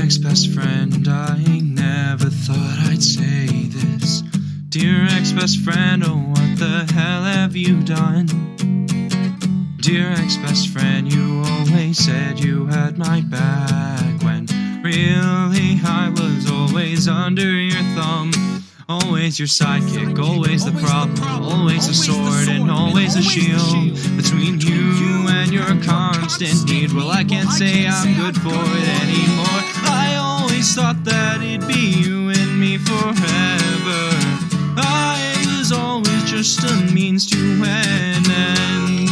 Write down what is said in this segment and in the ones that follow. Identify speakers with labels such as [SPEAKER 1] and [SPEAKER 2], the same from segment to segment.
[SPEAKER 1] ex-best friend, I never thought I'd say this. Dear ex-best friend, oh what the hell have you done? Dear ex-best friend, you always said you had my back, when really I was always under your thumb. Always your sidekick, always the problem, always a sword and always a shield between you and your constant need. Well, I can't say I'm good for it anymore. I always thought that it'd be you and me forever. I was always just a means to an end.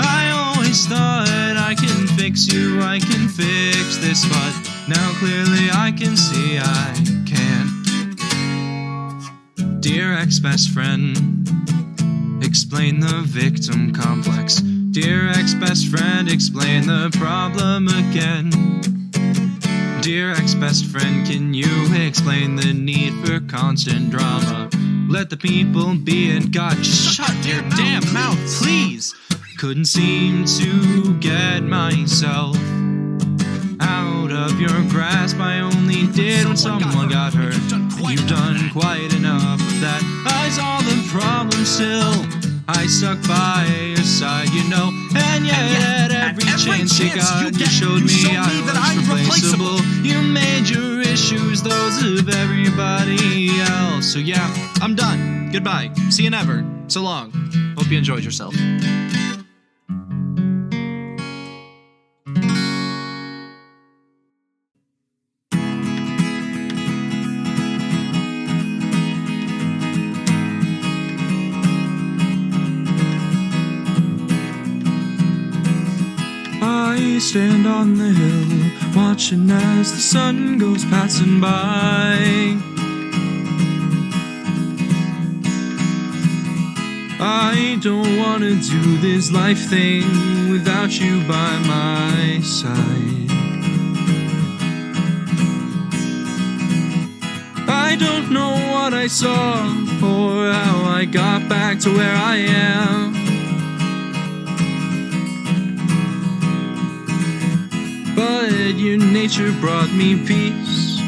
[SPEAKER 1] I always thought I can fix you, I can fix this, but now clearly I can see I can't. Dear ex-best friend, explain the victim complex. Dear ex-best friend, explain the problem again. Dear ex-best friend, can you explain the need for constant drama? Let the people be, and God, just shut your damn mouth, please. Couldn't seem to get myself out of your grasp. I only did when someone got hurt. You've done quite enough of that. I saw the problem still. I stuck by your side, you know. And yet at every chance you got, you showed me I was replaceable. You made your issues those of everybody else. So yeah, I'm done. Goodbye. See you never. So long. Hope you enjoyed yourself. I stand on the hill, watching as the sun goes passing by. I don't want to do this life thing without you by my side. I don't know what I saw or how I got back to where I am. But your nature brought me peace.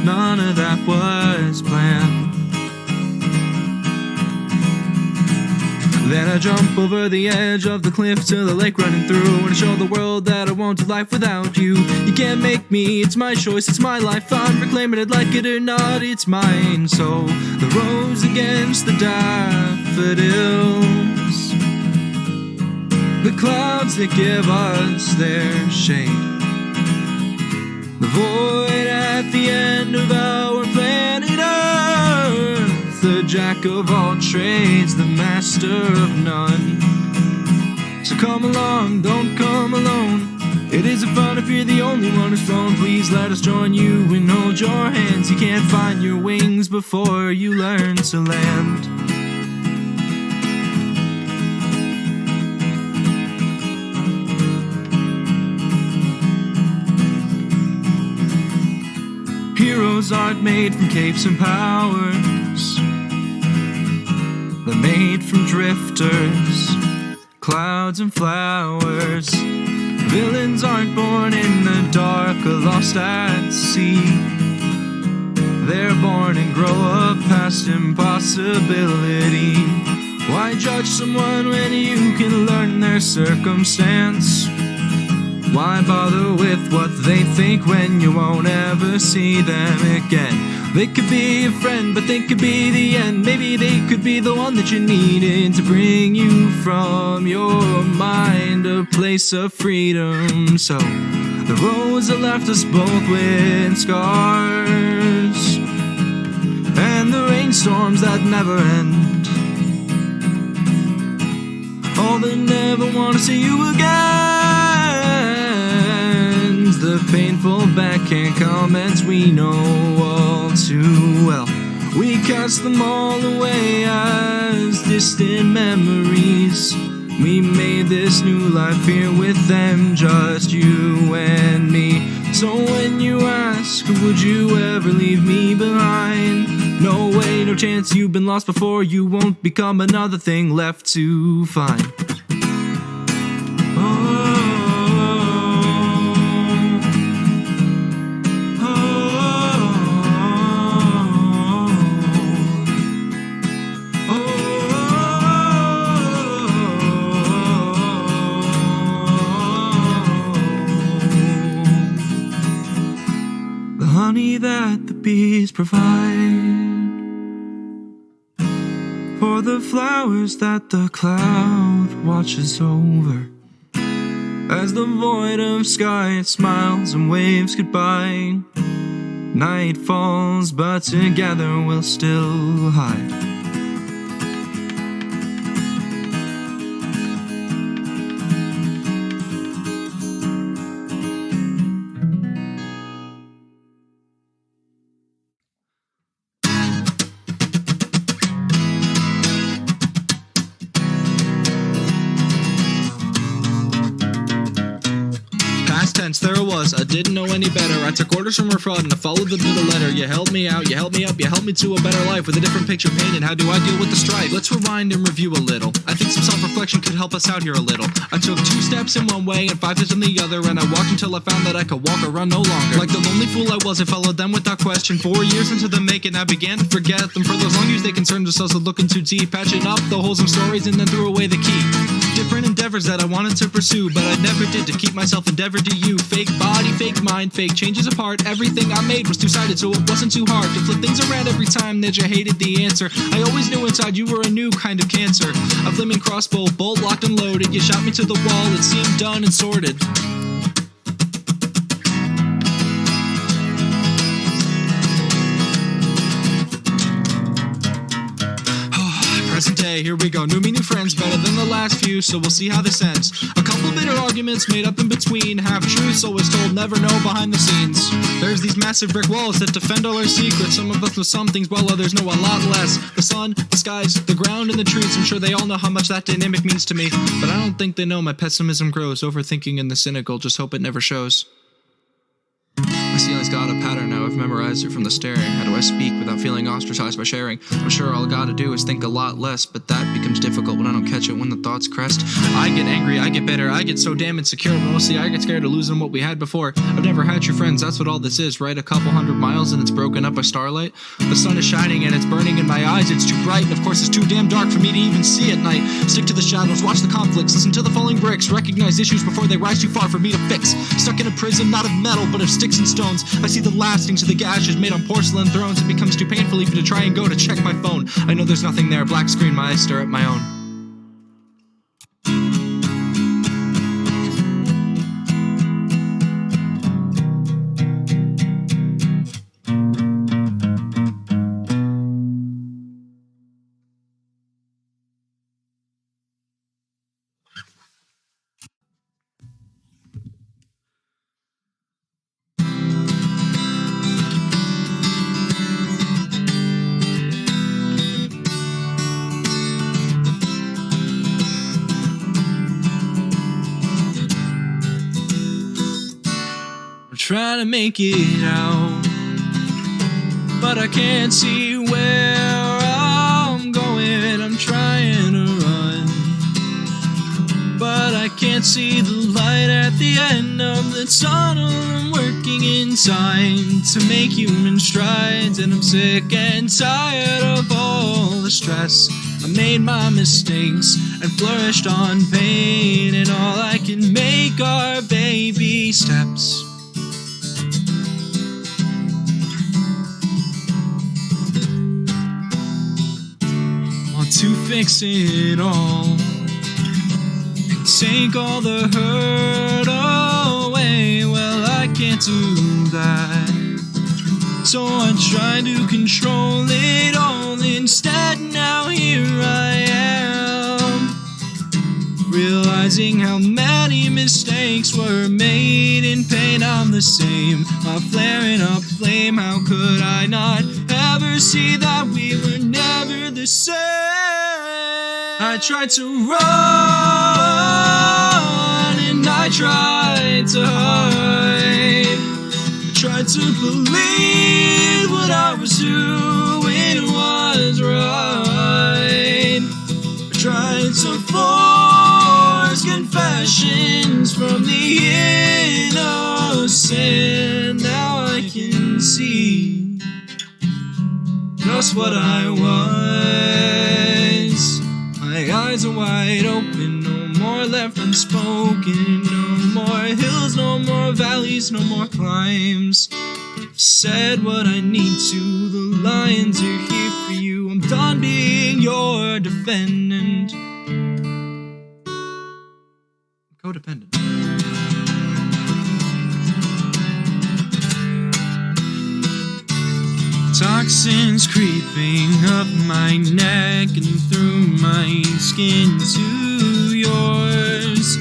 [SPEAKER 1] None of that was planned. Then I jump over the edge of the cliff to the lake running through, and show the world that I won't do life without you. You can't make me, it's my choice, it's my life. I'm reclaiming it, like it or not, it's mine. So the rose against the daffodils, the clouds that give us their shade, the void at the end of our planet Earth, the jack of all trades, the master of none. So come along, don't come alone. It isn't fun if you're the only one who's flown. Please let us join you and hold your hands. You can't find your wings before you learn to land. Heroes aren't made from capes and powers. They're made from drifters, clouds and flowers. Villains aren't born in the dark or lost at sea. They're born and grow up past impossibility. Why judge someone when you can learn their circumstance? Why bother with what they think when you won't ever see them again? They could be a friend, but they could be the end. Maybe they could be the one that you needed to bring you from your mind a place of freedom. So the roads that left us both with scars, and the rainstorms that never end. Oh, they never want to see you again. The painful backhand comments we know all too well. We cast them all away as distant memories. We made this new life here with them, just you and me. So when you ask, would you ever leave me behind? No way, no chance, you've been lost before. You won't become another thing left to find. trees provide for the flowers that the cloud watches over. As the void of sky smiles and waves goodbye, night falls, but together we'll still hide. There it was, I didn't know any better. I took orders from her fraud and I followed them to the letter. You held me out, you held me up, you helped me to a better life with a different picture painted. How do I deal with the strife? Let's rewind and review a little. I think some self-reflection could help us out here a little. I took 2 steps in one way and 5 steps in the other, and I walked until I found that I could walk or run no longer. Like the lonely fool I was, I followed them without question. 4 years into the making, I began to forget them. For those long years they concerned themselves with looking too deep, patching up the holes in stories and then threw away the key. Different endeavors that I wanted to pursue, but I never did, to keep myself endeavored to you. Fake body, fake mind, fake changes apart. Everything I made was two-sided, so it wasn't too hard to flip things around every time that you hated the answer. I always knew inside you were a new kind of cancer. A flaming crossbow, bolt locked and loaded. You shot me to the wall, it seemed done and sorted. Present day, here we go. Knew me, new friends, better than the last few, so we'll see how this ends. A couple bitter arguments made up in between. Half truths always told, never know behind the scenes. There's these massive brick walls that defend all our secrets. Some of us know some things, while others know a lot less. The sun, the skies, the ground, and the trees. I'm sure they all know how much that dynamic means to me, but I don't think they know my pessimism grows. Overthinking in the cynical, just hope it never shows. My ceiling's got a pattern now, I've memorized it from the staring. How do I speak without feeling ostracized by sharing? I'm sure all I gotta do is think a lot less, but that becomes difficult when I don't catch it when the thoughts crest. I get angry, I get bitter, I get so damn insecure, but mostly I get scared of losing what we had before. I've never had true friends, that's what all this is, right? A couple 100 miles and it's broken up by starlight. The sun is shining and it's burning in my eyes, it's too bright, and of course it's too damn dark for me to even see at night. Stick to the shadows, watch the conflicts, listen to the falling bricks, recognize issues before they rise too far for me to fix. Stuck in a prison, not of metal, but of sticks and stones. I see the lastings of the gashes made on porcelain thrones. It becomes too painful even to try and go to check my phone. I know there's nothing there, black screen, my eyes stare at my own. Trying to make it out, but I can't see where I'm going. I'm trying to run, but I can't see the light at the end of the tunnel. I'm working inside to make human strides, and I'm sick and tired of all the stress. I made my mistakes and flourished on pain, and all I can make are baby steps. To fix it all, take all the hurt away. Well, I can't do that, so I try to control it all. Instead, now here I am, realizing how many mistakes were made in pain. I'm the same, a flaring up flame. How could I not ever see that we were never the same? I tried to run and I tried to hide. I tried to believe what I was doing was right. I tried to force confessions from the innocent. Now I can see just what I was. My eyes are wide open, no more left unspoken. No more hills, no more valleys, no more climbs. said what I need to. The lions are here for you. I'm done being your defendant. Codependent. Toxins creeping up my neck and through my skin to yours.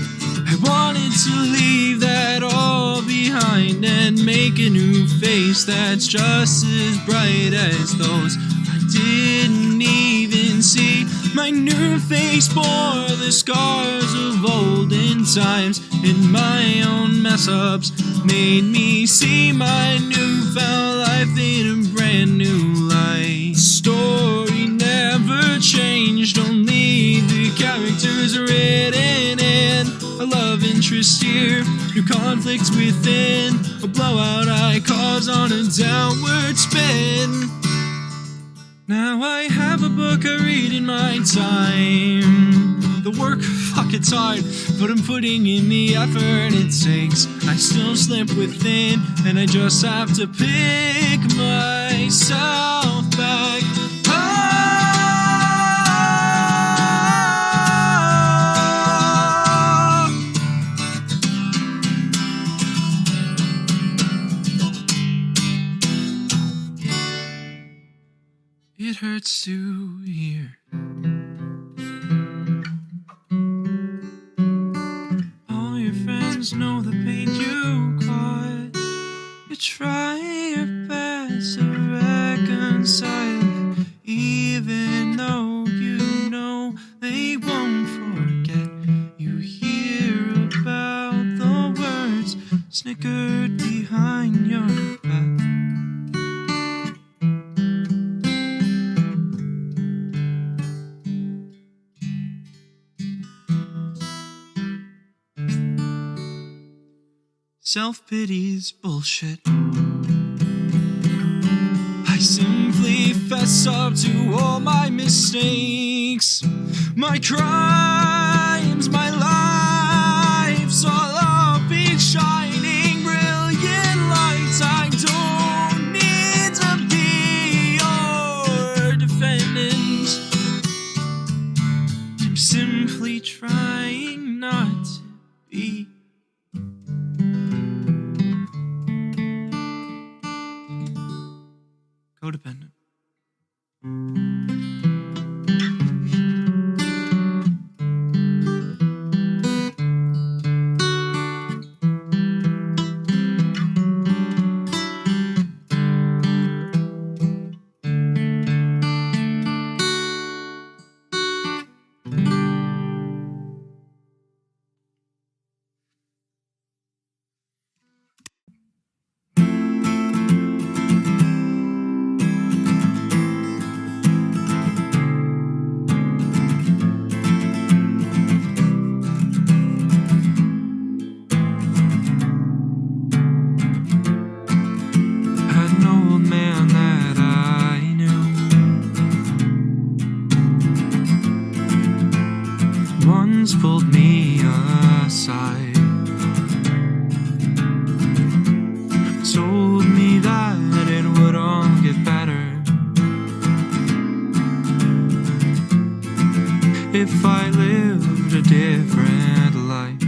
[SPEAKER 1] I wanted to leave that all behind and make a new face that's just as bright as those. I didn't even see my new face bore the scars of olden times, and my own mess-ups made me see my newfound life in a brand new light. Story never changed, only the characters are written in. A love interest here, new conflicts within, a blowout I cause on a downward spin. Now I have a book I read in my time. The work, fuck, it's hard, but I'm putting in the effort it takes. I still slip within, and I just have to pick myself back. It hurts to hear all your friends know the pain you caused. You try your best to reconcile, even though you know they won't forget. You hear about the words snickered behind your back. Self-pity's bullshit. I simply fess up to all my mistakes, my crimes, my lives, all up in shining brilliant lights. I don't need to be your defendant. I'm simply trying not to be. Codependent. Pulled me aside, told me that it would all get better if I lived a different life.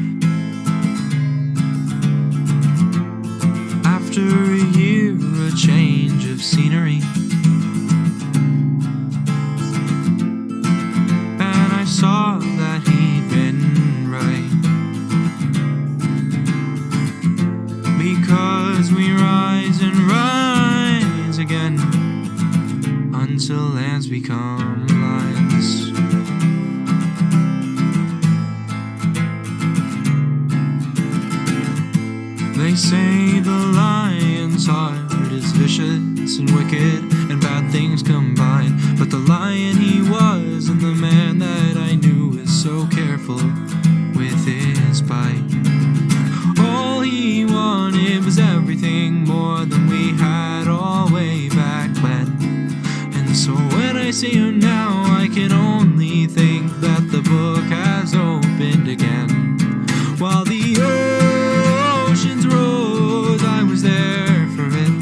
[SPEAKER 1] After a year, a change of scenery, and I saw that he'd been right. Because we rise and rise again until lands become lines. They say the lion's heart is vicious and wicked and bad things combined, but the lion he was and the man that I knew is so careful with his bite. All he wanted was everything more than we had all way back when. And so when I see him now, I can only think that the book has opened again. While the oceans rose, I was there for it.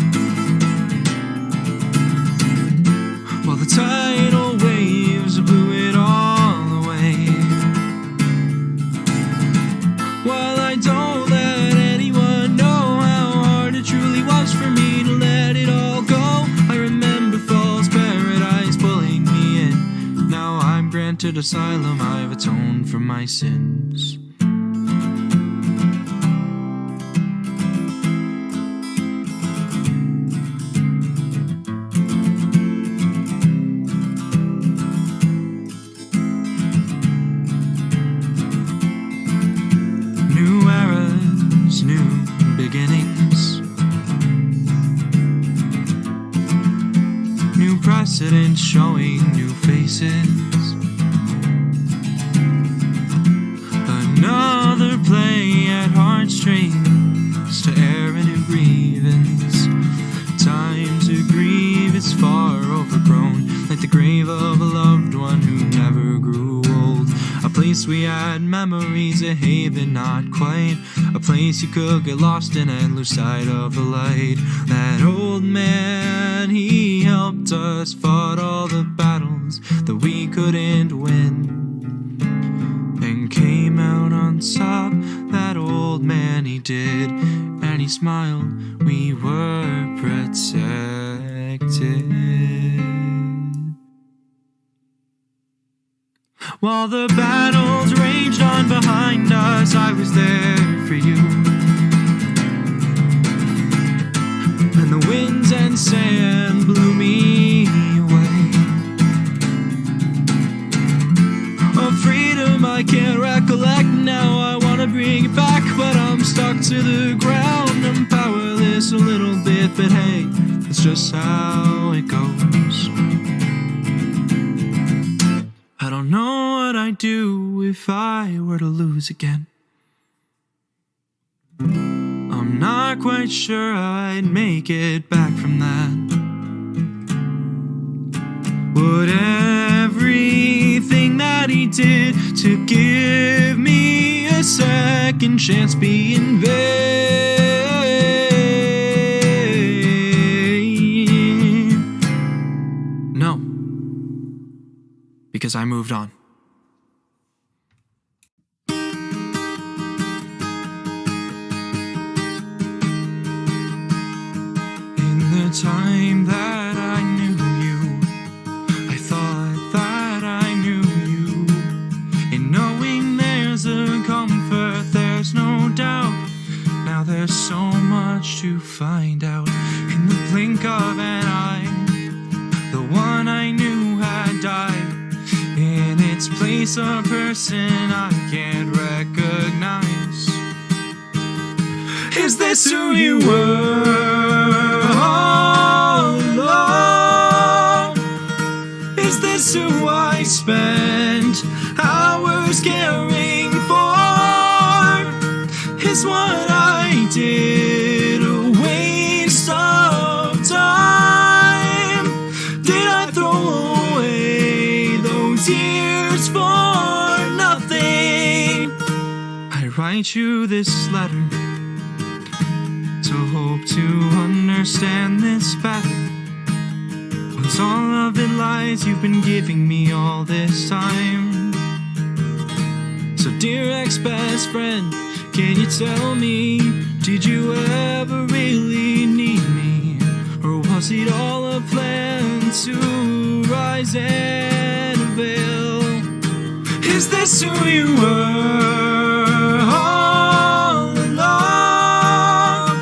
[SPEAKER 1] granted asylum, I've atoned for my sins. New eras, new beginnings, new precedents showing new faces. Another play at heartstrings to air a new grievance. Time to grieve is far overgrown, like the grave of a loved one who never grew old. A place we had memories, a haven not quite, a place you could get lost in and lose sight of the light. That old man, he helped us, fought all the battles that we couldn't win, and came out on top. That old man, he did, and he smiled. We were protected. While the battles raged on behind us, I was there for you. And the winds and sand blew me away. A freedom I can't recollect now. I wanna bring it back, but I'm stuck to the ground. I'm powerless a little bit, but hey, it's just how it goes. I don't know what I'd do if I were to lose again. I'm not quite sure I'd make it back from that. Would everything that he did to give me a second chance be in vain? No. Because I moved on. In the time that I knew you, I thought that I knew you. In knowing there's a comfort, there's no doubt. Now there's so much to find out. In the blink of an eye, the one I knew had died. In its place, a person I can't recognize. Is this who you were all along? Is this who I spent hours caring for? Is what I did a waste of time? Did I throw away those years for nothing? I write you this letter to hope to understand this better. Once all of it lies, you've been giving me all this time. So dear ex-best friend, can you tell me, did you ever really need me? Or was it all a plan to rise and avail? Is this who you were all along?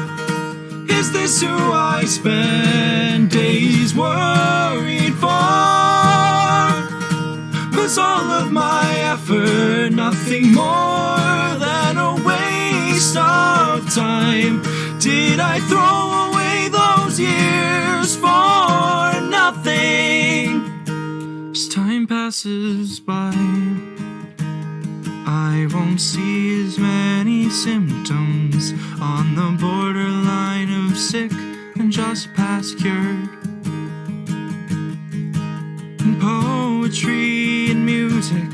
[SPEAKER 1] Is this who I spent days worried for? Was all of my effort nothing more than a waste of time? Did I throw away those years for nothing? As time passes by, I won't see as many symptoms on the borderline of sick and just past cured. And poetry and music